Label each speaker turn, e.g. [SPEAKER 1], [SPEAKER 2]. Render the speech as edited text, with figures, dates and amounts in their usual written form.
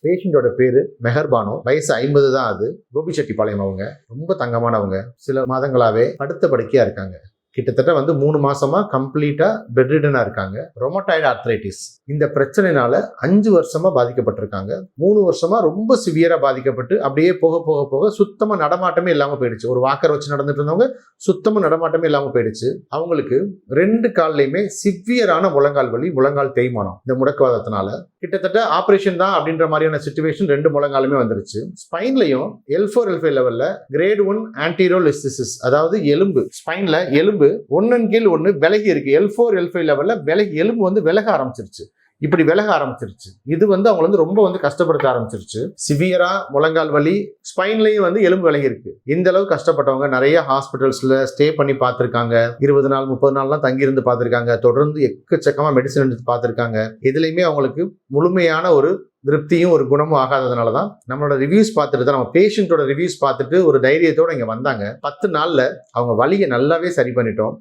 [SPEAKER 1] பேஷண்டோட பேரு மெஹர்பானோ, வயசு 50 தான். அது கோபிச்செட்டிப்பாளையம். அவங்க ரொம்ப தங்கமானவங்க. சில மாதங்களாவே படுத்த படுக்கையா இருக்காங்க. கிட்டத்தட்ட 3 மாசமா கம்ப்ளீட்டா பெட்ரிடனா இருக்காங்க. ரொமட்டாய்டு ஆர்த்ரைட்டிஸ் இந்த பிரச்சனைனால 5 வருஷமா பாதிக்கப்பட்டிருக்காங்க. 3 வருஷமா ரொம்ப சிவியரா பாதிக்கப்பட்டு அப்படியே போக போக போக சுத்தமா நடமாட்டமே இல்லாம போயிடுச்சு. ஒரு வாக்கர் வச்சு நடந்துட்டு இருந்தவங்க சுத்தமா நடமாட்டமே இல்லாம போயிடுச்சு. அவங்களுக்கு 2 கால்லையுமே சிவியரான முழங்கால் வலி, முழங்கால் தேய்மானம் இந்த முடக்குவாதத்தினால. கிட்டத்தட்ட ஆபரேஷன் தான் அப்படின்ற மாதிரியான சிச்சுவேஷன் 2 முழங்காலுமே வந்துருச்சு. ஸ்பைன்லயும் L4 L5 லெவல்ல கிரேட் 1 ஆன்டீரோலிஸ்டிசிஸ், அதாவது எலும்பு ஸ்பைன்ல எலும்பு ஒன்னன் கீழ் ஒன்னு விலகி இருக்கு. L4 L5 லெவல்ல எலும்பு விலக ஆரம்பிச்சிருச்சு. இப்படி விலக ஆரம்பிச்சிருச்சு. இது அவங்களை ரொம்ப கஷ்டப்படுத்த ஆரம்பிச்சிருச்சு. சிவியரா முழங்கால் வலி, ஸ்பைன்லயும் எலும்பு விலகி இருக்கு. இந்த அளவு கஷ்டப்பட்டவங்க நிறைய ஹாஸ்பிட்டல்ஸ்ல ஸ்டே பண்ணி பார்த்திருக்காங்க. 20 நாள் 30 நாள்லாம் தங்கி இருந்து பார்த்திருக்காங்க. தொடர்ந்து எக்கச்சக்கமா மெடிசன் எடுத்து பார்த்திருக்காங்க. இதுலயுமே அவங்களுக்கு முழுமையான ஒரு திருப்தியும் ஒரு குணமும் ஆகாததுனால தான் நம்மளோட ரிவ்யூஸ் பார்த்துட்டு தான், நம்ம பேஷண்ட்டோட ரிவ்யூஸ் பார்த்துட்டு ஒரு தைரியத்தோட இங்க வந்தாங்க. 10 நாள்ல அவங்க வலியை நல்லாவே சரி பண்ணிட்டோம்.